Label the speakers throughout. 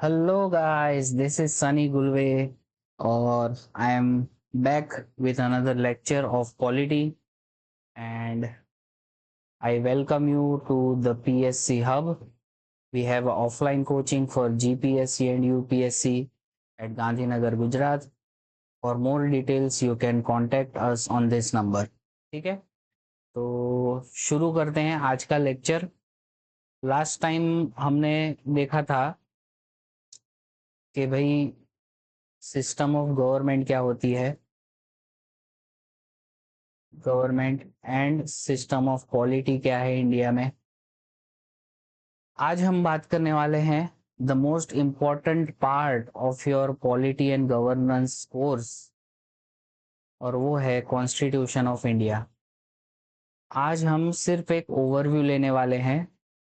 Speaker 1: Hello guys, this is Sunny Gulve or I am back with another lecture of polity and I welcome you to the PSC Hub. We have offline coaching for GPSC and UPSC at Gandhinagar, Gujarat. For more details you can contact us on this number. ठीक है, तो शुरू करते हैं आज का lecture. Last time हमने देखा था कि भाई सिस्टम ऑफ गवर्नमेंट क्या होती है, government and system of polity क्या है इंडिया में। आज हम बात करने वाले हैं the most important part of your polity and governance course और वो है कॉन्स्टिट्यूशन ऑफ इंडिया। आज हम सिर्फ एक ओवरव्यू लेने वाले हैं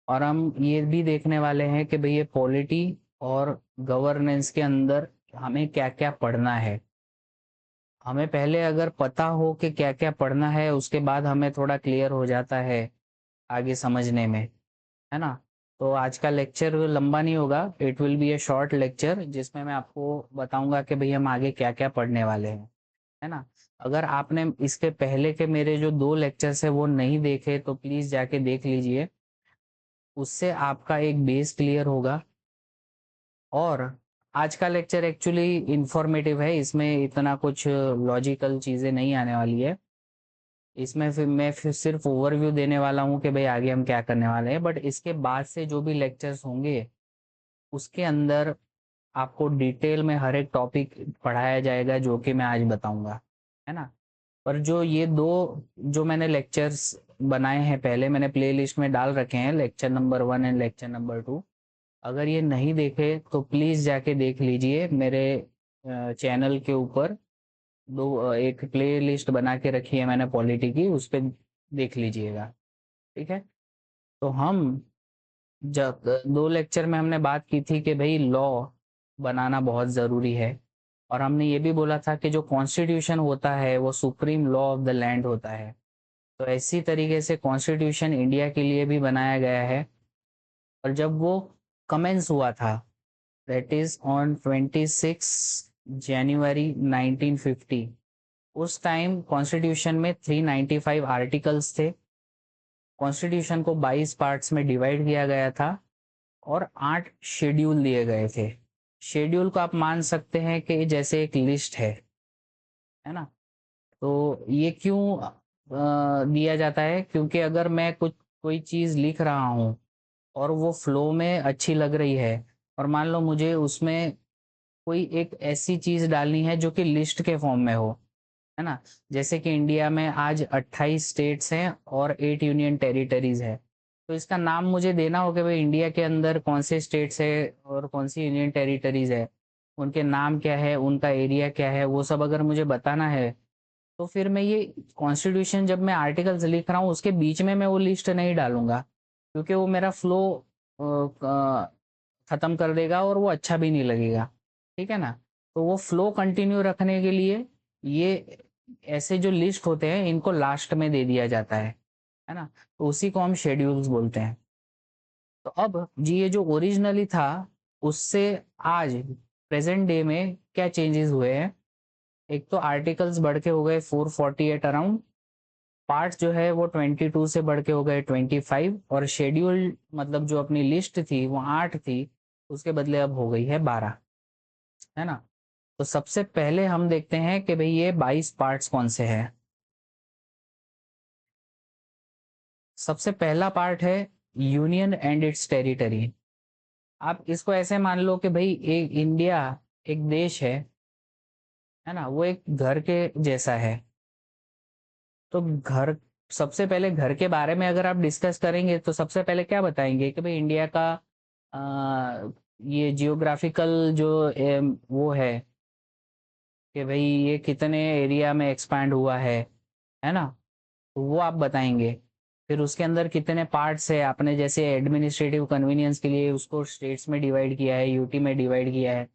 Speaker 1: और हम ये भी देखने वाले हैं कि भाई ये पॉलिटी और गवर्नेंस के अंदर हमें क्या क्या पढ़ना है। हमें पहले अगर पता हो कि क्या क्या पढ़ना है उसके बाद हमें थोड़ा क्लियर हो जाता है आगे समझने में, है ना। तो आज का लेक्चर लंबा नहीं होगा, it will be A short lecture जिसमें मैं आपको बताऊंगा कि भाई हम आगे क्या क्या पढ़ने वाले हैं, है ना। अगर आपने इसके पहले के मेरे जो 2 लेक्चर्स है वो नहीं देखे तो प्लीज जाके देख लीजिए, उससे आपका एक बेस क्लियर होगा। और आज का लेक्चर एक्चुअली इंफॉर्मेटिव है, इसमें इतना कुछ लॉजिकल चीजें नहीं आने वाली है। इसमें फिर सिर्फ ओवरव्यू देने वाला हूँ कि भाई आगे हम क्या करने वाले हैं, बट इसके बाद से जो भी लेक्चर्स होंगे उसके अंदर आपको डिटेल में हर एक टॉपिक पढ़ाया जाएगा जो कि मैं आज बताऊंगा, है ना। पर जो ये 2 जो मैंने लेक्चर्स बनाए हैं पहले मैंने प्लेलिस्ट में डाल रखे हैं, lecture number 1 and lecture number 2। अगर ये नहीं देखे तो प्लीज़ जाके देख लीजिए मेरे चैनल के ऊपर। एक प्ले लिस्ट बना के रखी है मैंने पॉलिटी की, उस पर देख लीजिएगा, ठीक है। तो हम जब 2 लेक्चर में हमने बात की थी कि भाई लॉ बनाना बहुत ज़रूरी है और हमने ये भी बोला था कि जो कॉन्स्टिट्यूशन होता है वो supreme law of the land होता है। तो इसी तरीके से कॉन्स्टिट्यूशन इंडिया के लिए भी बनाया गया है। और जब वो कमेंस हुआ था, दैट इज ऑन 26 जनवरी 1950, उस टाइम कॉन्स्टिट्यूशन में 395 आर्टिकल्स थे। कॉन्स्टिट्यूशन को 22 पार्ट्स में डिवाइड किया गया था और 8 शेड्यूल दिए गए थे। शेड्यूल को आप मान सकते हैं कि जैसे एक लिस्ट है ना। तो ये क्यों दिया जाता है, क्योंकि अगर मैं कुछ कोई चीज़ लिख रहा हूँ और वो फ्लो में अच्छी लग रही है और मान लो मुझे उसमें कोई एक ऐसी चीज़ डालनी है जो कि लिस्ट के फॉर्म में हो, है ना। जैसे कि इंडिया में आज 28 स्टेट्स हैं और 8 यूनियन टेरिटरीज है। तो इसका नाम मुझे देना होगा कि भाई इंडिया के अंदर कौन से स्टेट्स है और कौन सी यूनियन टेरिटरीज है, उनके नाम क्या है, उनका एरिया क्या है, वो सब अगर मुझे बताना है तो फिर मैं ये कॉन्स्टिट्यूशन जब मैं आर्टिकल्स लिख रहा हूँ उसके बीच में मैं वो लिस्ट नहीं डालूंगा, क्योंकि वो मेरा फ्लो खत्म कर देगा और वो अच्छा भी नहीं लगेगा, ठीक है ना। तो वो फ्लो कंटिन्यू रखने के लिए ये ऐसे जो लिस्ट होते हैं इनको लास्ट में दे दिया जाता है ना। तो उसी को हम शेड्यूल्स बोलते हैं। तो अब जी ये जो ओरिजिनली था उससे आज प्रेजेंट डे में क्या चेंजेस हुए हैं। एक तो आर्टिकल्स बढ़ के हो गए 448 अराउंड, पार्ट्स जो है वो 22 से बढ़ के हो गए 25 और शेड्यूल मतलब जो अपनी लिस्ट थी वो 8 थी, उसके बदले अब हो गई है 12, है ना। तो सबसे पहले हम देखते हैं कि भाई ये 22 पार्ट्स कौन से हैं। सबसे पहला पार्ट है यूनियन एंड इट्स टेरिटरी। आप इसको ऐसे मान लो कि भाई एक इंडिया एक देश है ना, वो एक घर के जैसा है। तो घर, सबसे पहले घर के बारे में अगर आप डिस्कस करेंगे तो सबसे पहले क्या बताएंगे कि भाई इंडिया का ये जियोग्राफिकल जो वो है कि भाई ये कितने एरिया में एक्सपैंड हुआ है ना। तो वो आप बताएंगे। फिर उसके अंदर कितने पार्ट्स है, आपने जैसे एडमिनिस्ट्रेटिव कन्वीनियंस के लिए उसको स्टेट्स में डिवाइड किया है, यूटी में डिवाइड किया है,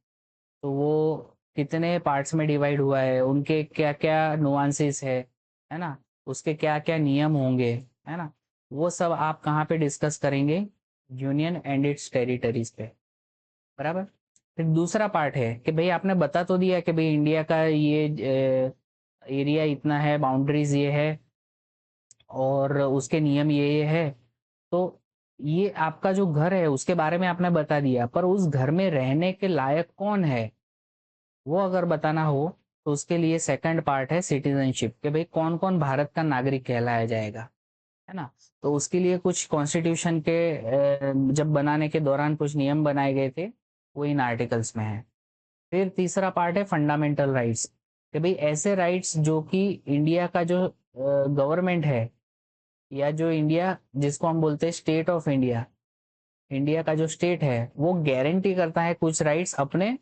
Speaker 1: तो वो कितने पार्ट्स में डिवाइड हुआ है, उनके क्या क्या नुआंसेस है ना, उसके क्या क्या नियम होंगे, है ना। वो सब आप कहाँ पे डिस्कस करेंगे, यूनियन एंड इट्स टेरिटरीज पे, बराबर। फिर दूसरा पार्ट है कि भाई आपने बता तो दिया कि भाई इंडिया का ये एरिया इतना है, बाउंड्रीज ये है और उसके नियम ये है। तो ये आपका जो घर है उसके बारे में आपने बता दिया, पर उस घर में रहने के लायक कौन है वो अगर बताना हो तो उसके लिए सेकंड पार्ट है सिटीजनशिप, कि भाई कौन कौन भारत का नागरिक कहलाया जाएगा, है ना। तो उसके लिए कुछ कॉन्स्टिट्यूशन के जब बनाने के दौरान कुछ नियम बनाए गए थे, वो इन आर्टिकल्स में है। फिर तीसरा पार्ट है फंडामेंटल राइट्स, कि भाई ऐसे राइट्स जो कि इंडिया का जो गवर्नमेंट है, या जो इंडिया जिसको हम बोलते हैं स्टेट ऑफ इंडिया, इंडिया का जो स्टेट है वो गारंटी करता है कुछ राइट्स अपने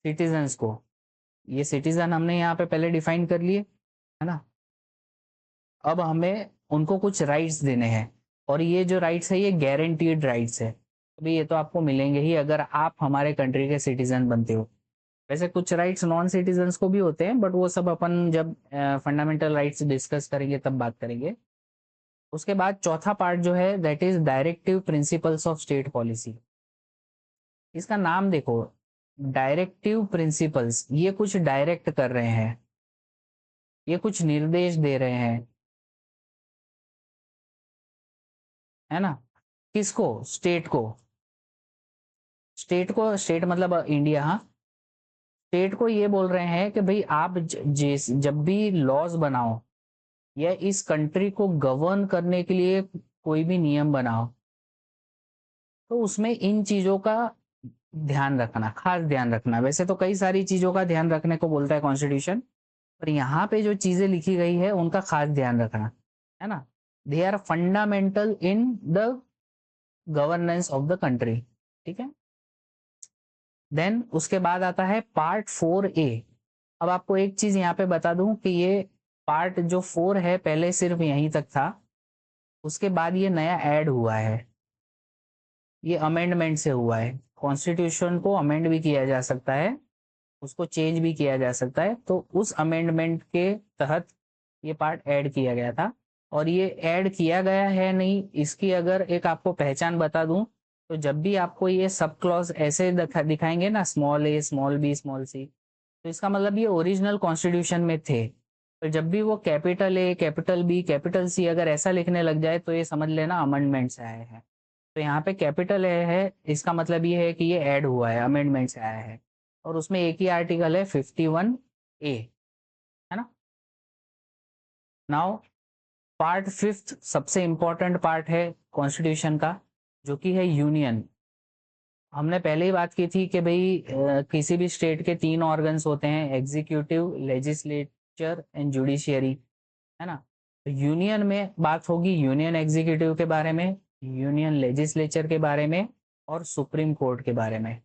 Speaker 1: सिटीजन्स को। ये सिटीजन हमने यहाँ पे पहले डिफाइन कर लिए, है ना। अब हमें उनको कुछ राइट्स देने हैं, और ये जो राइट्स है ये गारंटीड राइट्स है। अभी ये तो आपको मिलेंगे ही अगर आप हमारे कंट्री के सिटीजन बनते हो। वैसे कुछ राइट्स नॉन सिटीजन्स को भी होते हैं, बट वो सब अपन जब फंडामेंटल राइट्स डिस्कस करेंगे तब बात करेंगे। उसके बाद चौथा पार्ट जो है that is directive principles of state policy. इसका नाम देखो, डायरेक्टिव प्रिंसिपल्स, ये कुछ डायरेक्ट कर रहे हैं, ये कुछ निर्देश दे रहे हैं, है ना। किसको? स्टेट को। स्टेट को, स्टेट मतलब इंडिया, हाँ। स्टेट को ये बोल रहे हैं कि भाई आप जब भी लॉज बनाओ या इस कंट्री को गवर्न करने के लिए कोई भी नियम बनाओ, तो उसमें इन चीजों का ध्यान रखना, खास ध्यान रखना। वैसे तो कई सारी चीजों का ध्यान रखने को बोलता है कॉन्स्टिट्यूशन, पर यहाँ पे जो चीजें लिखी गई है उनका खास ध्यान रखना, है ना। They are fundamental in the governance of the country, ठीक है। देन उसके बाद आता है पार्ट 4A। अब आपको एक चीज यहाँ पे बता दूं कि ये पार्ट जो 4 है पहले सिर्फ यहीं तक था, उसके बाद ये नया ऐड हुआ है, ये अमेंडमेंट से हुआ है। कॉन्स्टिट्यूशन को अमेंड भी किया जा सकता है, उसको चेंज भी किया जा सकता है, तो उस अमेंडमेंट के तहत ये पार्ट ऐड किया गया था। और ये ऐड किया गया है नहीं, इसकी अगर एक आपको पहचान बता दूं, तो जब भी आपको ये सब क्लॉज ऐसे दिखाएंगे ना, स्मॉल ए स्मॉल बी स्मॉल सी, तो इसका मतलब ये ओरिजिनल कॉन्स्टिट्यूशन में थे। तो जब भी वो capital A capital B capital C अगर ऐसा लिखने लग जाए तो ये समझ लेना अमेंडमेंट से आया है। तो यहाँ पे कैपिटल ए है, इसका मतलब ये है कि ये ऐड हुआ है, अमेंडमेंट से आया है। और उसमें एक ही आर्टिकल है 51A, है ना। नाउ पार्ट 5th सबसे इंपॉर्टेंट पार्ट है कॉन्स्टिट्यूशन का, जो कि है यूनियन। हमने पहले ही बात की थी कि भाई किसी भी स्टेट के 3 ऑर्गन्स होते हैं, एग्जीक्यूटिव, लेजिस्लेचर एंड जुडिशियरी, है ना। तो यूनियन में बात होगी यूनियन एग्जीक्यूटिव के बारे में, यूनियन लेजिस्लेचर के बारे में और सुप्रीम कोर्ट के बारे में,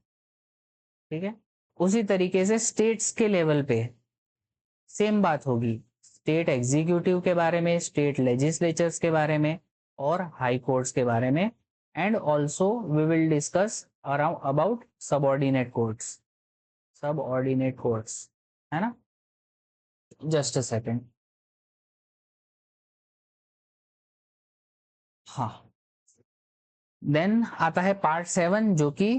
Speaker 1: ठीक है। उसी तरीके से स्टेट्स के लेवल पे सेम बात होगी, स्टेट एग्जीक्यूटिव के बारे में, स्टेट लेजिस्लेचर्स के बारे में और हाई कोर्ट्स के बारे में। And also we will discuss around about subordinate courts, subordinate courts, है ना। Just a second. हाँ, देन आता है पार्ट 7 जो कि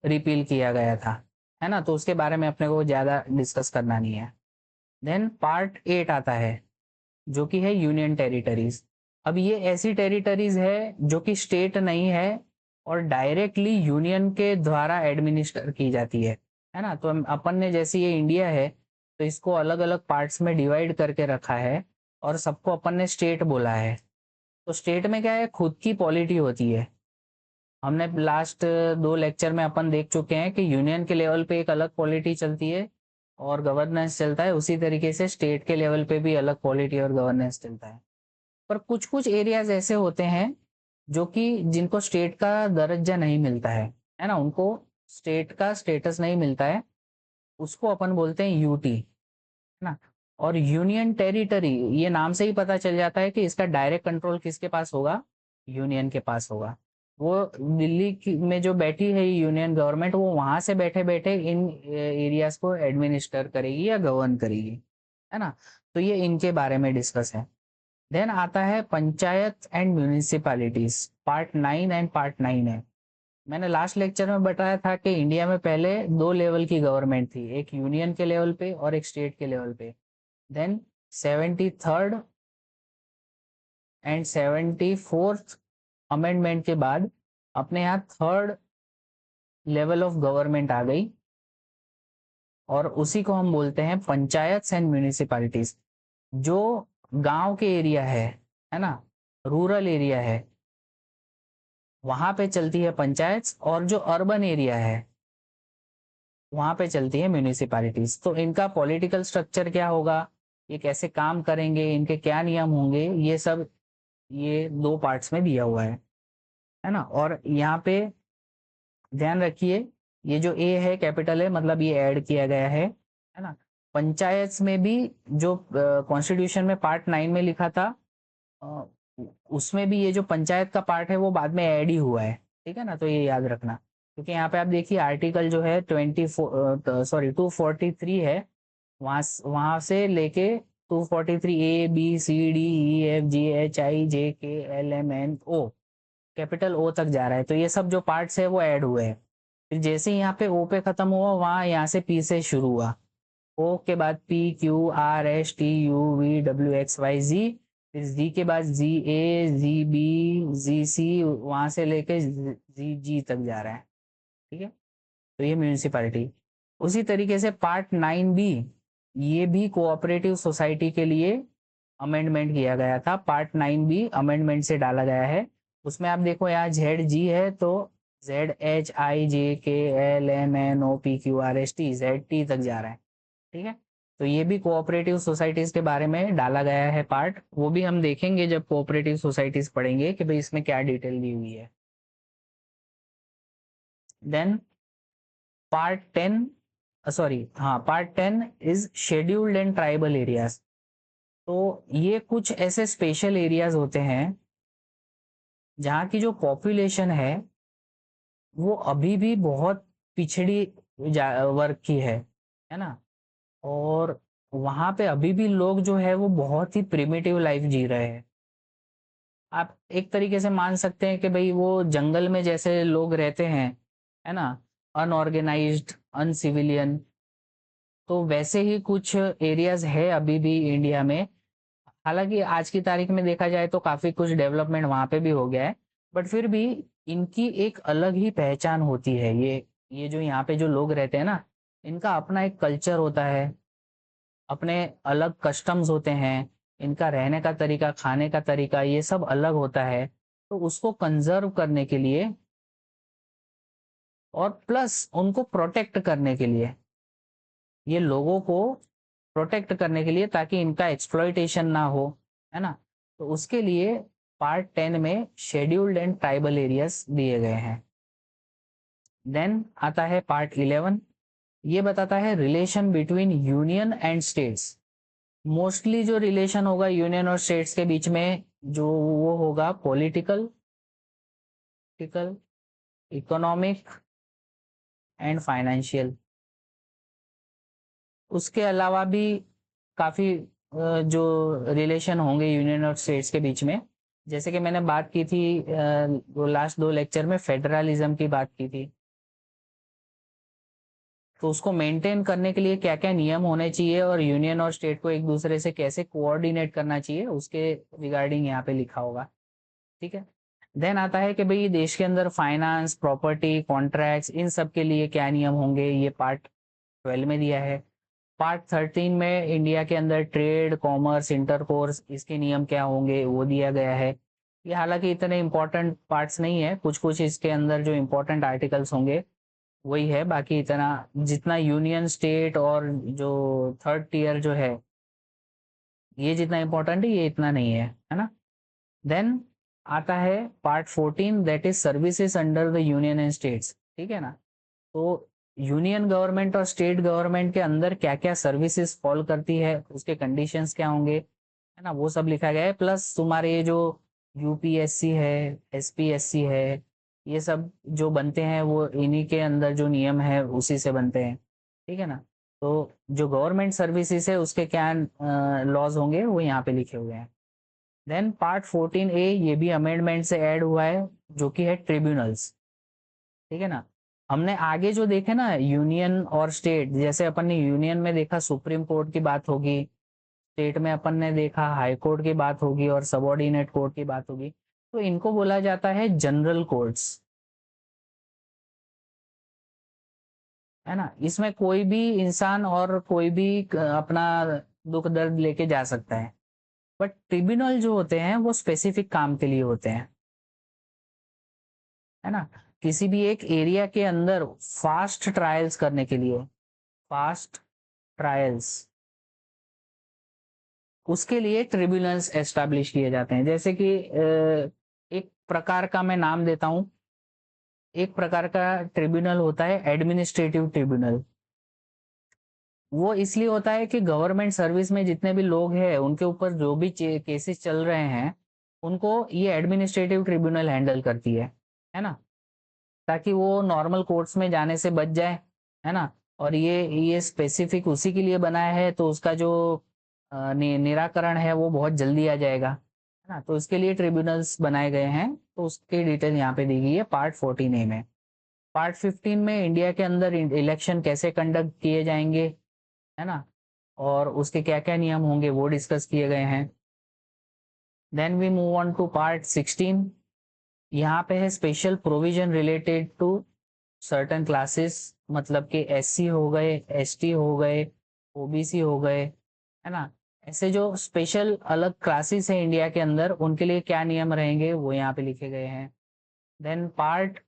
Speaker 1: रिपील किया गया था, है ना। तो उसके बारे में अपने को ज्यादा डिस्कस करना नहीं है। देन पार्ट 8 आता है जो कि है यूनियन टेरिटरीज। अब ये ऐसी टेरिटरीज है जो कि स्टेट नहीं है और डायरेक्टली यूनियन के द्वारा एडमिनिस्टर की जाती है ना। तो अपन ने जैसे ये इंडिया है तो इसको अलग अलग पार्ट्स में डिवाइड करके रखा है और सबको अपन ने स्टेट बोला है। तो स्टेट में क्या है, खुद की पॉलिटी होती है। हमने लास्ट 2 लेक्चर में अपन देख चुके हैं कि यूनियन के लेवल पे एक अलग पॉलिटी चलती है और गवर्नेंस चलता है, उसी तरीके से स्टेट के लेवल पे भी अलग पॉलिटी और गवर्नेंस चलता है। पर कुछ कुछ एरियाज ऐसे होते हैं जो कि जिनको स्टेट का दर्जा नहीं मिलता है ना, उनको स्टेट का स्टेटस नहीं मिलता है, उसको अपन बोलते हैं यूटी, है ना। और यूनियन टेरिटरी, ये नाम से ही पता चल जाता है कि इसका डायरेक्ट कंट्रोल किसके पास होगा, यूनियन के पास होगा। वो दिल्ली में जो बैठी है यूनियन गवर्नमेंट, वो वहां से बैठे बैठे इन एरियाज को एडमिनिस्टर करेगी या गवर्न करेगी, है ना। तो ये इनके बारे में डिस्कस है। देन आता है panchayat and municipalities, part 9 and part 9 है। मैंने लास्ट लेक्चर में बताया था कि इंडिया में पहले दो लेवल की गवर्नमेंट थी, एक यूनियन के लेवल पे और एक स्टेट के लेवल पे। Then 73rd and 74th amendment के बाद अपने यहाँ थर्ड लेवल ऑफ गवर्नमेंट आ गई, और उसी को हम बोलते हैं पंचायत एंड म्यूनिसिपैलिटीज। जो गांव के एरिया है ना, रूरल एरिया है, वहां पे चलती है पंचायत, और जो अर्बन एरिया है वहां पे चलती है म्यूनिसिपैलिटीज। तो इनका पॉलिटिकल स्ट्रक्चर क्या होगा, ये कैसे काम करेंगे, इनके क्या नियम होंगे, ये सब ये दो पार्ट्स में दिया हुआ है ना। और यहाँ पे ध्यान रखिए, ये जो ए है कैपिटल है, मतलब ये ऐड किया गया है ना। पंचायत में भी जो कॉन्स्टिट्यूशन में पार्ट 9 में लिखा था, अ, उसमें भी ये जो पंचायत का पार्ट है वो बाद में ऐड ही हुआ है, ठीक है ना। तो ये याद रखना, क्योंकि यहाँ पे आप देखिए आर्टिकल जो है 243 है, वहां से लेके 243 A B C D E F G H I J K L M N O, capital O तक जा रहा है। तो ये सब जो पार्ट्स है वो ऐड हुए हैं। फिर जैसे ही यहाँ पे ओ पे खत्म हुआ, वहां यहाँ से पी से शुरू हुआ, ओ के बाद P Q R S T U V W X Y Z, फिर जी के बाद GA GB GC, वहां से लेके GG तक जा रहा है, ठीक है। तो ये म्यूनिसिपैलिटी। उसी तरीके से पार्ट 9B, ये भी कोऑपरेटिव सोसाइटी के लिए अमेंडमेंट किया गया था। पार्ट 9B अमेंडमेंट से डाला गया है। उसमें आप देखो यहाँ ZG है, तो ZHIJKLMNOPQRST ZT तक जा रहा है, ठीक है। तो ये भी कोऑपरेटिव सोसाइटीज के बारे में डाला गया है पार्ट, वो भी हम देखेंगे जब कोऑपरेटिव सोसाइटीज पढ़ेंगे कि भाई इसमें क्या डिटेल दी हुई है। Then part 10 is scheduled and tribal areas. तो ये कुछ ऐसे स्पेशल एरियाज होते हैं जहाँ की जो पॉपुलेशन वो अभी भी बहुत पिछड़ी वर्ग की है ना। और वहां पे अभी भी लोग जो है वो बहुत ही प्रिमिटिव लाइफ जी रहे हैं। आप एक तरीके से मान सकते हैं कि भाई वो जंगल में जैसे लोग रहते हैं, है ना, अनऑर्गेनाइज्ड, अनसिविलियन, तो वैसे ही कुछ एरियाज है अभी भी इंडिया में। हालांकि आज की तारीख में देखा जाए तो काफी कुछ डेवलपमेंट वहां पे भी हो गया है, बट फिर भी इनकी एक अलग ही पहचान होती है। ये जो यहाँ पे जो लोग रहते हैं ना, इनका अपना एक कल्चर होता है, अपने अलग कस्टम्स होते हैं, इनका रहने का तरीका, खाने का तरीका, ये सब अलग होता है। तो उसको कंजर्व करने के लिए और प्लस उनको प्रोटेक्ट करने के लिए, ये लोगों को प्रोटेक्ट करने के लिए, ताकि इनका एक्सप्लॉइटेशन ना हो, है ना। तो उसके लिए पार्ट 10 में शेड्यूल्ड एंड ट्राइबल एरियाज दिए गए हैं। देन आता है पार्ट 11, ये बताता है relation between union and states. Mostly जो रिलेशन होगा यूनियन और स्टेट्स के बीच में, जो वो होगा पॉलिटिकल, इकोनॉमिक एंड फाइनेंशियल। उसके अलावा भी काफ़ी जो रिलेशन होंगे यूनियन और स्टेट्स के बीच में, जैसे कि मैंने बात की थी वो लास्ट दो लेक्चर में फेडरलिज्म की बात की थी। तो उसको मेंटेन करने के लिए क्या क्या नियम होने चाहिए और यूनियन और स्टेट को एक दूसरे से कैसे कोऑर्डिनेट करना चाहिए, उसके रिगार्डिंग यहाँ पे लिखा होगा, ठीक है। देन आता है कि भाई देश के अंदर फाइनेंस, प्रॉपर्टी, कॉन्ट्रैक्ट्स, इन सब के लिए क्या नियम होंगे, ये पार्ट 12 में दिया है। पार्ट 13 में इंडिया के अंदर ट्रेड, कॉमर्स, इंटरकोर्स, इसके नियम क्या होंगे वो दिया गया है। ये हालांकि इतने इंपॉर्टेंट पार्ट्स नहीं है, कुछ कुछ इसके अंदर जो इंपॉर्टेंट आर्टिकल्स होंगे वही है, बाकी इतना जितना यूनियन, स्टेट और जो थर्ड टीयर जो है, ये जितना इंपॉर्टेंट है ये इतना नहीं है ना। देन आता है part 14, that is services under the union and states, ठीक है ना। तो यूनियन गवर्नमेंट और स्टेट गवर्नमेंट के अंदर क्या क्या सर्विसेज फॉल करती है, उसके कंडीशंस क्या होंगे, है ना, वो सब लिखा गया है। प्लस तुम्हारे ये जो यूपीएससी है, एसपीएससी है, ये सब जो बनते हैं वो इन्हीं के अंदर जो नियम है उसी से बनते हैं, ठीक है ना। तो जो गवर्नमेंट सर्विसेज है उसके क्या लॉज होंगे वो यहाँ पे लिखे हुए हैं। देन पार्ट 14A, ये भी अमेंडमेंट से ऐड हुआ है, जो कि है ट्रिब्यूनल्स। ठीक है ना। हमने आगे जो देखे ना यूनियन और स्टेट, जैसे अपन ने यूनियन में देखा सुप्रीम कोर्ट की बात होगी, स्टेट में अपन ने देखा हाई कोर्ट की बात होगी और सबऑर्डिनेट कोर्ट की बात होगी। तो इनको बोला जाता है जनरल कोर्ट्स, है ना। इसमें कोई भी इंसान और कोई भी अपना दुख दर्द लेके जा सकता है। बट ट्रिब्यूनल जो होते हैं वो स्पेसिफिक काम के लिए होते हैं, है ना। किसी भी एक एरिया के अंदर फास्ट ट्रायल्स करने के लिए, फास्ट ट्रायल्स, उसके लिए ट्रिब्यूनल्स एस्टैब्लिश किए जाते हैं। जैसे कि एक प्रकार का मैं नाम देता हूं, एक प्रकार का ट्रिब्यूनल होता है एडमिनिस्ट्रेटिव ट्रिब्यूनल। वो इसलिए होता है कि गवर्नमेंट सर्विस में जितने भी लोग हैं उनके ऊपर जो भी केसेस चल रहे हैं उनको ये एडमिनिस्ट्रेटिव ट्रिब्यूनल हैंडल करती है ना, ताकि वो नॉर्मल कोर्ट्स में जाने से बच जाए, है ना। और ये स्पेसिफिक उसी के लिए बनाया है, तो उसका जो निराकरण है वो बहुत जल्दी आ जाएगा, है ना। तो इसके लिए ट्रिब्यूनल्स बनाए गए हैं, तो उसकी डिटेल यहाँ पे दी गई है पार्ट 14A में। पार्ट 15 में इंडिया के अंदर इलेक्शन कैसे कंडक्ट किए जाएंगे, है ना, और उसके क्या क्या नियम होंगे वो डिस्कस किए गए हैं। Then we move on to part 16। यहाँ पे है special provision related to certain classes, मतलब कि एससी हो गए, एसटी हो गए, ओबीसी हो गए, है ना। ऐसे जो स्पेशल अलग क्लासेस है इंडिया के अंदर उनके लिए क्या नियम रहेंगे वो यहाँ पे लिखे गए हैं। देन पार्ट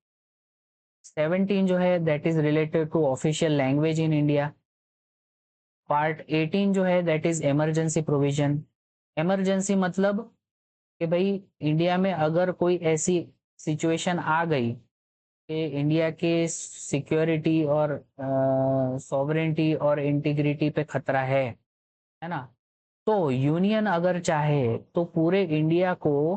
Speaker 1: 17 जो है that is related to official language in India. Part 18 जो है that is emergency provision. Emergency मतलब कि भाई इंडिया में अगर कोई ऐसी सिचुएशन आ गई कि इंडिया के सिक्योरिटी और सॉवरेंटी और इंटीग्रिटी पे खतरा है ना, तो यूनियन अगर चाहे तो पूरे इंडिया को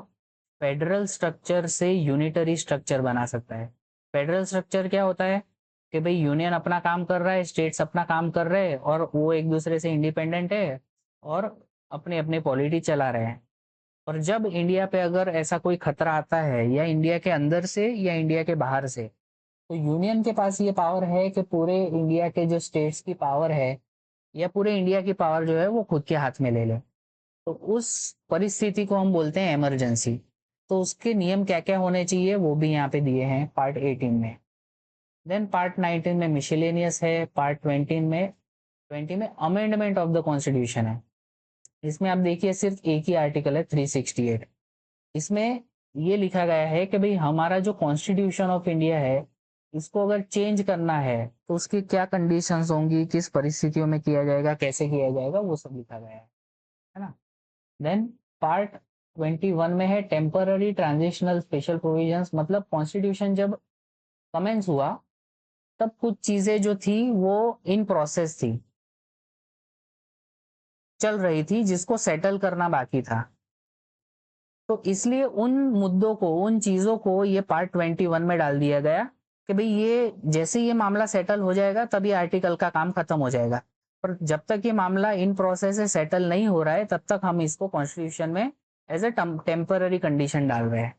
Speaker 1: फेडरल स्ट्रक्चर से यूनिटरी स्ट्रक्चर बना सकता है। फेडरल स्ट्रक्चर क्या होता है कि भाई यूनियन अपना काम कर रहा है, स्टेट्स अपना काम कर रहे हैं और वो एक दूसरे से इंडिपेंडेंट है और अपने अपने पॉलिटी चला रहे हैं। और जब इंडिया पे अगर ऐसा कोई खतरा आता है या इंडिया के अंदर से या इंडिया के बाहर से, तो यूनियन के पास ये पावर है कि पूरे इंडिया के जो स्टेट्स की पावर है या पूरे इंडिया की पावर जो है वो खुद के हाथ में ले ले। तो उस परिस्थिति को हम बोलते हैं इमरजेंसी। तो उसके नियम क्या क्या होने चाहिए वो भी यहाँ पे दिए हैं पार्ट 18 में। देन पार्ट 19 में मिशेलेनियस है। पार्ट 20 में अमेंडमेंट ऑफ द कॉन्स्टिट्यूशन है। इसमें आप देखिए सिर्फ एक ही आर्टिकल है 368। इसमें ये लिखा गया है कि भाई हमारा जो कॉन्स्टिट्यूशन ऑफ इंडिया है इसको अगर चेंज करना है तो उसकी क्या कंडीशंस होंगी, किस परिस्थितियों में किया जाएगा, कैसे किया जाएगा, वो सब लिखा गया है ना। देन पार्ट 21 में है टेम्पररी ट्रांजिशनल स्पेशल प्रोविजंस, मतलब कॉन्स्टिट्यूशन जब कमेंस हुआ तब कुछ चीजें जो थी वो इन प्रोसेस थी, चल रही थी, जिसको सेटल करना बाकी था। तो इसलिए उन मुद्दों को, उन चीजों को ये पार्ट 21 में डाल दिया गया कि भाई ये जैसे ये मामला सेटल हो जाएगा तभी आर्टिकल का काम खत्म हो जाएगा। पर जब तक ये मामला इन प्रोसेस से सेटल नहीं हो रहा है तब तक हम इसको कॉन्स्टिट्यूशन में एज ए टेम्पररी कंडीशन डाल रहे हैं।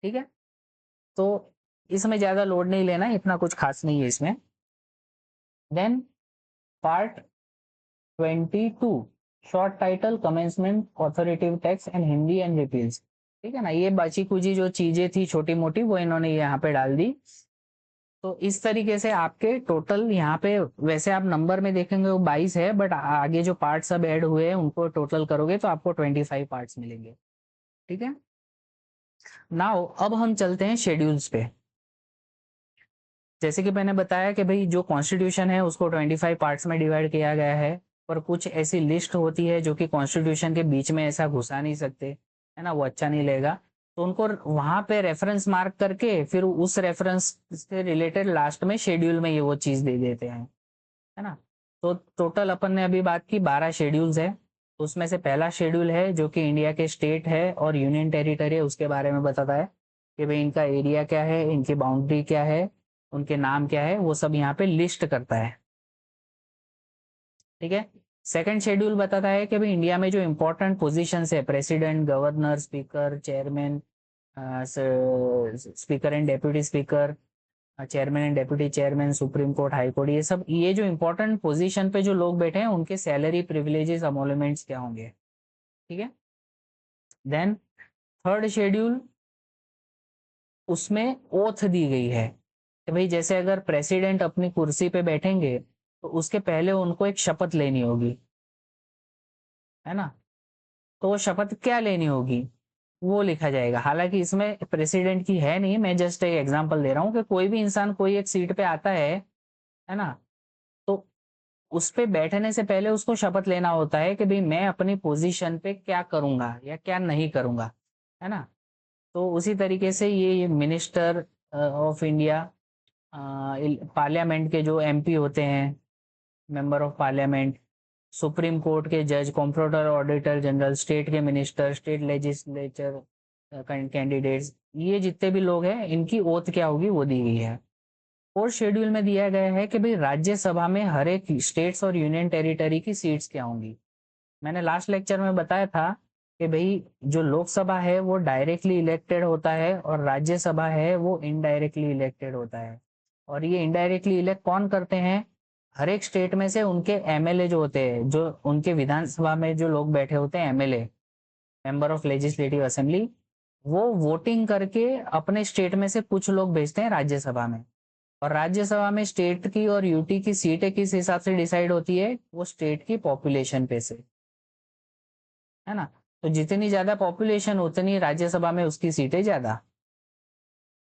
Speaker 1: ठीक है, तो इसमें ज्यादा लोड नहीं लेना, इतना कुछ खास नहीं है इसमें। Then part 22, short title commencement authoritative tax and Hindi and repeals. ठीक है ना, ये बची कुची जो चीजें थी छोटी मोटी वो इन्होंने यहाँ पे डाल दी। तो इस तरीके से आपके टोटल यहाँ पे, वैसे आप नंबर में देखेंगे वो 22 है, बट आगे जो पार्ट सब ऐड हुए हैं उनको टोटल करोगे तो आपको 25 पार्ट्स मिलेंगे। ठीक है, नाउ अब हम चलते हैं शेड्यूल्स पे। जैसे कि मैंने बताया कि भाई जो कॉन्स्टिट्यूशन है उसको 25 पार्ट्स में डिवाइड किया गया है, पर कुछ ऐसी लिस्ट होती है जो कि कॉन्स्टिट्यूशन के बीच में ऐसा घुसा नहीं सकते, है ना, वो अच्छा नहीं लगेगा। तो उनको वहां पे रेफरेंस मार्क करके फिर उस रेफरेंस से रिलेटेड लास्ट में शेड्यूल में ये वो चीज दे देते हैं, है ना। तो टोटल अपन ने अभी बात की 12 शेड्यूल्स है। उसमें से पहला शेड्यूल है जो कि इंडिया के स्टेट है और यूनियन टेरिटरी है उसके बारे में बताता है कि भाई इनका एरिया क्या है, इनकी बाउंड्री क्या है, उनके नाम क्या है, वो सब यहाँ पे लिस्ट करता है। ठीक है, सेकंड शेड्यूल बताता है कि भाई इंडिया में जो इंपॉर्टेंट पोजीशंस है, president, governor, speaker, chairman, speaker and deputy speaker, chairman and deputy chairman, supreme court, high court, ये सब, ये जो इंपॉर्टेंट पोजीशन पे जो लोग बैठे हैं उनके सैलरी, प्रिविलेजेस, अमोलमेंट्स क्या होंगे, ठीक है। देन थर्ड शेड्यूल, उसमें ओथ दी गई है कि भाई जैसे अगर प्रेसिडेंट अपनी कुर्सी पे बैठेंगे तो उसके पहले उनको एक शपथ लेनी होगी, है ना। तो वो शपथ क्या लेनी होगी वो लिखा जाएगा। हालांकि इसमें प्रेसिडेंट की है नहीं, मैं जस्ट एक एग्जांपल दे रहा हूँ कि कोई भी इंसान कोई एक सीट पे आता है ना, तो उस पे बैठने से पहले उसको शपथ लेना होता है कि भाई मैं अपनी पोजीशन पे क्या करूंगा या क्या नहीं करूंगा, है ना। तो उसी तरीके से ये मिनिस्टर ऑफ इंडिया, पार्लियामेंट के जो एमपी होते हैं, member of parliament, supreme court के जज, कंप्ट्रोलर, ऑडिटर जनरल, स्टेट के मिनिस्टर, स्टेट लेजिस्लेचर कैंडिडेट्स, ये जितने भी लोग हैं इनकी ओथ क्या होगी वो दी गई है। और शेड्यूल में दिया गया है कि भाई राज्यसभा में हर एक स्टेट्स और यूनियन टेरिटरी की सीट्स क्या होंगी। मैंने लास्ट लेक्चर में बताया था कि भाई जो लोकसभा है वो डायरेक्टली इलेक्टेड होता है और राज्यसभा है वो इनडायरेक्टली इलेक्टेड होता है। और ये इनडायरेक्टली इलेक्ट कौन करते हैं, हर एक स्टेट में से उनके एमएलए जो होते हैं, जो उनके विधानसभा में जो लोग बैठे होते हैं, MLA, member of legislative assembly, वो वोटिंग करके अपने स्टेट में से कुछ लोग भेजते हैं राज्यसभा में। और राज्यसभा में स्टेट की और यूटी की सीटें किस हिसाब से डिसाइड होती है, वो स्टेट की पॉपुलेशन पे से, है ना। तो जितनी ज्यादा पॉपुलेशन उतनी राज्यसभा में उसकी सीटें ज्यादा,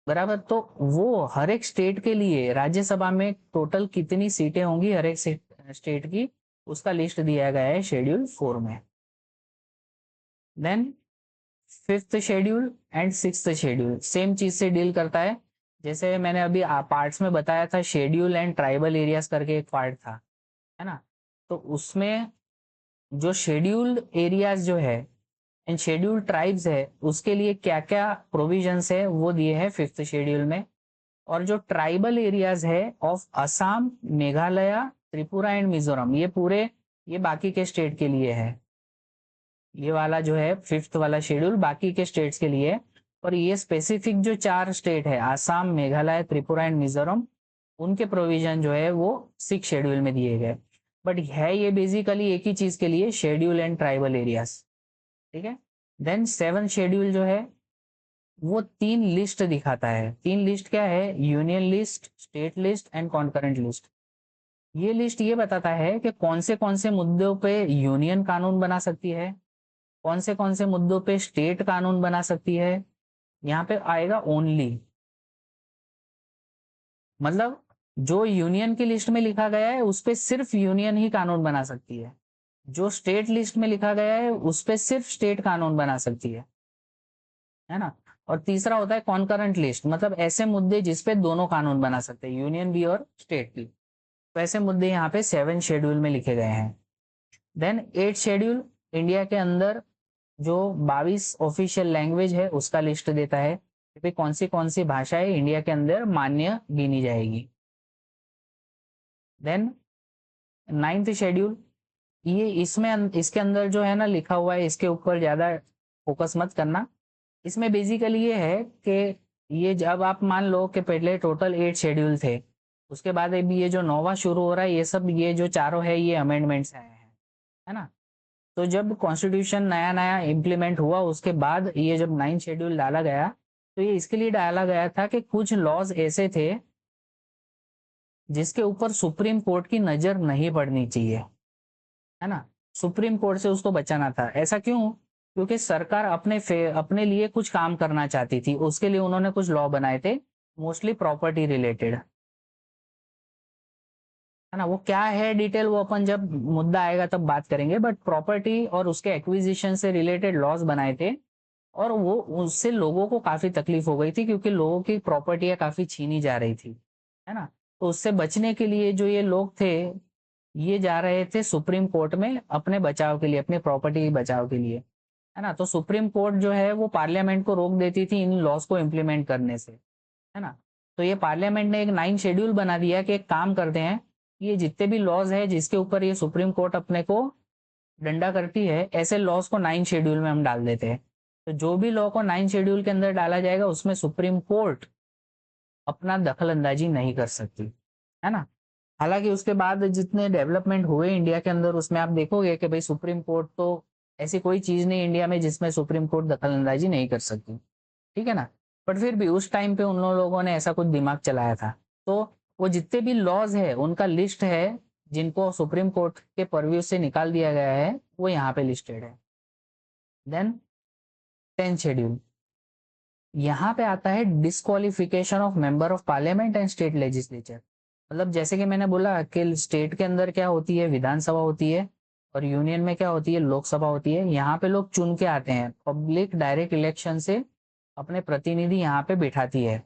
Speaker 1: बराबर। तो वो हर एक स्टेट के लिए राज्यसभा में टोटल कितनी सीटें होंगी हर एक स्टेट की, उसका लिस्ट दिया गया है शेड्यूल 4 में। Then fifth schedule and sixth schedule same चीज से डील करता है। जैसे मैंने अभी पार्ट्स में बताया था, शेड्यूल एंड ट्राइबल एरियाज करके एक पार्ट था, है ना। तो उसमें जो शेड्यूल्ड एरियाज जो है एंड शेड्यूल्ड ट्राइब्स है उसके लिए क्या क्या प्रोविजंस है वो दिए हैं फिफ्थ शेड्यूल में। और जो ट्राइबल एरियाज है ऑफ असम, मेघालय, त्रिपुरा एंड मिजोरम, ये पूरे, ये बाकी के स्टेट के लिए है। ये वाला जो है फिफ्थ वाला शेड्यूल बाकी के स्टेट्स के लिए। और ये स्पेसिफिक जो चार स्टेट है, आसाम, मेघालय, त्रिपुरा एंड मिजोरम, उनके प्रोविजन जो है वो सिक्स शेड्यूल में दिए गए। बट है ये बेसिकली एक ही चीज के लिए, शेड्यूल एंड ट्राइबल एरियाज, ठीक है। देन सेवन शेड्यूल जो है वो तीन लिस्ट दिखाता है। तीन लिस्ट क्या है, union list, state list and concurrent list. ये लिस्ट ये बताता है कि कौन से मुद्दों पे यूनियन कानून बना सकती है, कौन से मुद्दों पे स्टेट कानून बना सकती है। यहाँ पे आएगा ओनली, मतलब जो यूनियन की लिस्ट में लिखा गया है उस पे सिर्फ यूनियन ही कानून बना सकती है, जो स्टेट लिस्ट में लिखा गया है उस पे सिर्फ स्टेट कानून बना सकती है ना। और तीसरा होता है कॉन्करेंट लिस्ट, मतलब ऐसे मुद्दे जिसपे दोनों कानून बना सकते हैं, यूनियन भी और स्टेट भी। तो ऐसे मुद्दे यहाँ पे सेवन शेड्यूल में लिखे गए हैं। देन एट शेड्यूल इंडिया के अंदर जो 22 ऑफिशियल लैंग्वेज है उसका लिस्ट देता है कि कौन सी भाषाएं इंडिया के अंदर मान्य गिनी जाएगी। देन नाइन्थ शेड्यूल, ये इसमें इसके अंदर जो है ना लिखा हुआ है, इसके ऊपर ज्यादा फोकस मत करना। इसमें बेसिकली ये है कि ये जब आप मान लो कि पहले टोटल 8 शेड्यूल थे, उसके बाद अभी ये जो नौवां शुरू हो रहा है, ये सब ये जो चारों है ये अमेंडमेंट्स आए हैं, है ना। तो जब कॉन्स्टिट्यूशन नया नया इम्प्लीमेंट हुआ उसके बाद ये जब 9 शेड्यूल डाला गया, तो ये इसके लिए डाला गया था कि कुछ लॉज ऐसे थे जिसके ऊपर सुप्रीम कोर्ट की नजर नहीं पड़नी चाहिए, है ना। सुप्रीम कोर्ट से उसको बचाना था। ऐसा क्यों, क्योंकि सरकार अपने लिए कुछ काम करना चाहती थी, उसके लिए उन्होंने कुछ लॉ बनाए थे, मोस्टली प्रॉपर्टी रिलेटेड, है ना। वो क्या है डिटेल वो अपन जब मुद्दा आएगा तब बात करेंगे, बट प्रॉपर्टी और उसके एक्विजिशन से रिलेटेड लॉज बनाए थे। और वो उससे लोगों को काफी तकलीफ हो गई थी क्योंकि लोगों की प्रॉपर्टियां काफी छीनी जा रही थी, है ना। तो उससे बचने के लिए जो ये लोग थे, ये जा रहे थे सुप्रीम कोर्ट में अपने बचाव के लिए, अपनी प्रॉपर्टी के बचाव के लिए, है ना। तो सुप्रीम कोर्ट जो है वो पार्लियामेंट को रोक देती थी इन लॉज को इम्प्लीमेंट करने से, है ना। तो ये पार्लियामेंट ने एक 9 शेड्यूल बना दिया कि एक काम करते हैं, ये जितने भी लॉज है जिसके ऊपर ये सुप्रीम कोर्ट अपने को डंडा करती है, ऐसे लॉज को 9 शेड्यूल में हम डाल देते हैं। तो जो भी लॉ को 9 शेड्यूल के अंदर डाला जाएगा उसमें सुप्रीम कोर्ट अपना दखल अंदाजी नहीं कर सकती, है ना। हालांकि उसके बाद जितने डेवलपमेंट हुए इंडिया के अंदर, उसमें आप देखोगे कि भाई सुप्रीम कोर्ट तो ऐसी कोई चीज नहीं इंडिया में जिसमें सुप्रीम कोर्ट दखल अंदाजी नहीं कर सकती, ठीक है ना। बट फिर भी उस टाइम पे उन लोगों ने ऐसा कुछ दिमाग चलाया था। तो वो जितने भी लॉज है उनका लिस्ट है जिनको सुप्रीम कोर्ट के परव्यू से निकाल दिया गया है, वो यहाँ पे लिस्टेड है। देन 10th शेड्यूल, यहाँ पे आता है disqualification of member of parliament and state legislature. मतलब जैसे कि मैंने बोला कि स्टेट के अंदर क्या होती है, विधानसभा होती है, और यूनियन में क्या होती है, लोकसभा होती है। यहाँ पे लोग चुन के आते हैं, पब्लिक डायरेक्ट इलेक्शन से अपने प्रतिनिधि यहाँ पे बिठाती है।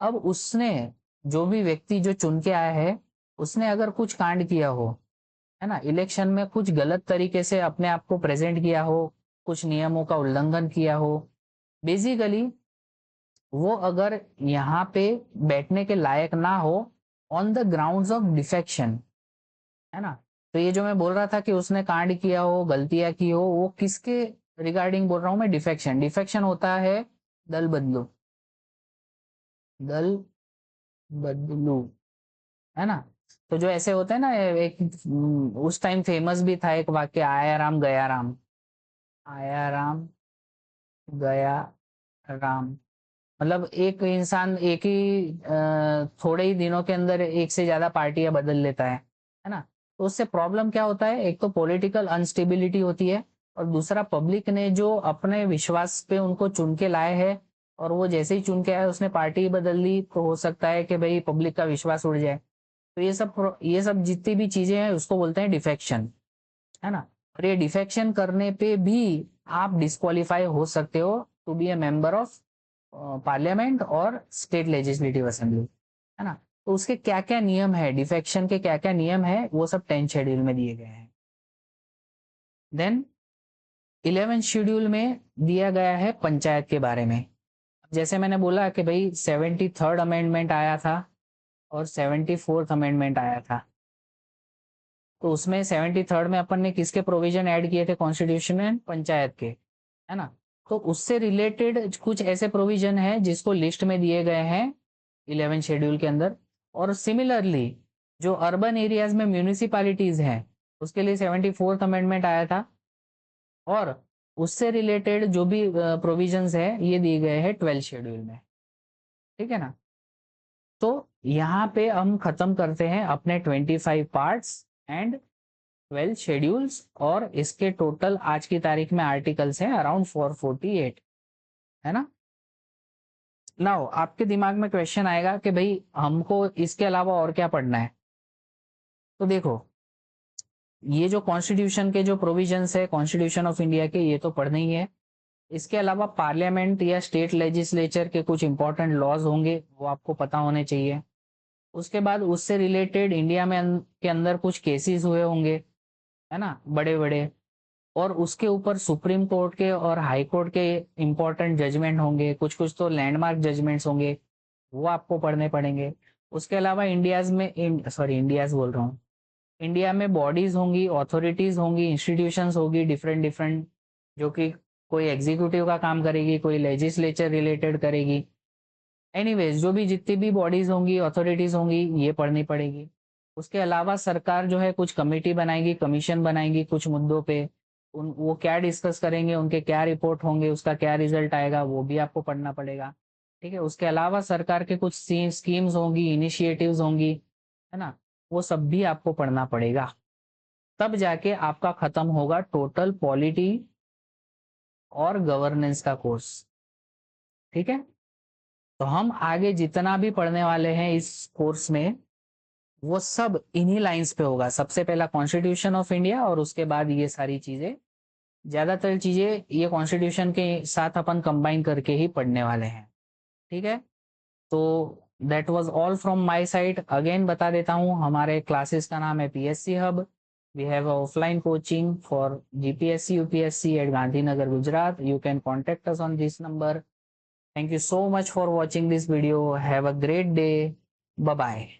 Speaker 1: अब उसने, जो भी व्यक्ति जो चुन के आया है, उसने अगर कुछ कांड किया हो, है ना, इलेक्शन में कुछ गलत तरीके से अपने आप को प्रेजेंट किया हो, कुछ नियमों का उल्लंघन किया हो, बेसिकली वो अगर यहाँ पे बैठने के लायक ना हो on the grounds of defection, है ना। तो ये जो मैं बोल रहा था कि उसने कांड किया हो, गलतियां की हो, वो किसके रिगार्डिंग बोल रहा हूँ मैं, डिफेक्शन। डिफेक्शन होता है दल बदलू, दल बदलू, है ना। तो जो ऐसे होते हैं ना, एक उस टाइम फेमस भी था एक वाक्य, आया राम गया राम, आया राम गया राम। मतलब एक इंसान एक ही थोड़े ही दिनों के अंदर एक से ज्यादा पार्टियां बदल लेता है ना। तो उससे प्रॉब्लम क्या होता है, एक तो पॉलिटिकल अनस्टेबिलिटी होती है, और दूसरा पब्लिक ने जो अपने विश्वास पे उनको चुन के लाए हैं, और वो जैसे ही चुन के आए उसने पार्टी ही बदल ली, तो हो सकता है कि भाई पब्लिक का विश्वास उड़ जाए। तो ये सब जितनी भी चीजें हैं उसको बोलते हैं डिफेक्शन, है ना। और ये डिफेक्शन करने पे भी आप डिस्क्वालीफाई हो सकते हो to be a member of parliament और स्टेट लेजिस्लेटिव असेंबली, है ना। तो उसके क्या क्या नियम है, डिफेक्शन के क्या क्या नियम है, वो सब 10th शेड्यूल में दिए गए हैं। देन 11th शेड्यूल में दिया गया है पंचायत के बारे में। जैसे मैंने बोला कि भाई 73rd अमेंडमेंट आया था और 74th अमेंडमेंट आया था। तो उसमें 73rd में अपन ने किसके प्रोविजन ऐड किए थे कॉन्स्टिट्यूशन में, पंचायत के, है ना। तो उससे रिलेटेड कुछ ऐसे प्रोविजन है जिसको लिस्ट में दिए गए हैं 11 शेड्यूल के अंदर। और सिमिलरली जो अर्बन एरियाज में म्यूनिसिपैलिटीज हैं उसके लिए 74th अमेंडमेंट आया था, और उससे रिलेटेड जो भी प्रोविजंस है ये दिए गए हैं 12 शेड्यूल में, ठीक है ना। तो यहाँ पे हम खत्म करते हैं अपने 25 पार्ट्स एंड 12 शेड्यूल्स, और इसके टोटल आज की तारीख में आर्टिकल्स हैं अराउंड 448, है ना। नाउ आपके दिमाग में क्वेश्चन आएगा कि भाई हमको इसके अलावा और क्या पढ़ना है। तो देखो, ये जो कॉन्स्टिट्यूशन के जो प्रोविजंस है कॉन्स्टिट्यूशन ऑफ इंडिया के, ये तो पढ़ना ही है। इसके अलावा पार्लियामेंट या स्टेट लेजिस्लेचर के कुछ इंपॉर्टेंट लॉज होंगे, वो आपको पता होने चाहिए। उसके बाद उससे रिलेटेड इंडिया में के अंदर कुछ केसेस हुए होंगे, है ना, बड़े बड़े, और उसके ऊपर सुप्रीम कोर्ट के और हाई कोर्ट के इंपॉर्टेंट जजमेंट होंगे, कुछ कुछ तो लैंडमार्क जजमेंट्स होंगे, वो आपको पढ़ने पड़ेंगे। उसके अलावा इंडियाज बोल रहा हूँ, इंडिया में बॉडीज होंगी, अथॉरिटीज होंगी, इंस्टीट्यूशंस होगी डिफरेंट डिफरेंट, जो कि कोई एग्जीक्यूटिव का काम करेगी, कोई लेजिस्लेचर रिलेटेड करेगी। एनीवेज जो भी जितनी भी बॉडीज होंगी, अथॉरिटीज होंगी, ये पढ़नी पड़ेगी। उसके अलावा सरकार जो है कुछ कमेटी बनाएगी, कमीशन बनाएगी कुछ मुद्दों पे, वो क्या डिस्कस करेंगे, उनके क्या रिपोर्ट होंगे, उसका क्या रिजल्ट आएगा, वो भी आपको पढ़ना पड़ेगा, ठीक है। उसके अलावा सरकार के कुछ स्कीम्स होंगी, इनिशिएटिव्स होंगी, है ना, वो सब भी आपको पढ़ना पड़ेगा। तब जाके आपका खत्म होगा टोटल पॉलिटी और गवर्नेंस का कोर्स, ठीक है। तो हम आगे जितना भी पढ़ने वाले हैं इस कोर्स में, वो सब इन्हीं लाइंस पे होगा। सबसे पहला कॉन्स्टिट्यूशन ऑफ इंडिया, और उसके बाद ये सारी चीजें, ज्यादातर चीजें ये कॉन्स्टिट्यूशन के साथ अपन कंबाइन करके ही पढ़ने वाले हैं, ठीक है। तो that was all from my side. Again बता देता हूँ, हमारे क्लासेस का नाम है PSC hub. We have offline coaching for GPSC UPSC at Gandhinagar Gujarat. You can contact us on this number. Thank you so much for watching this video. Have a great day. Bye bye.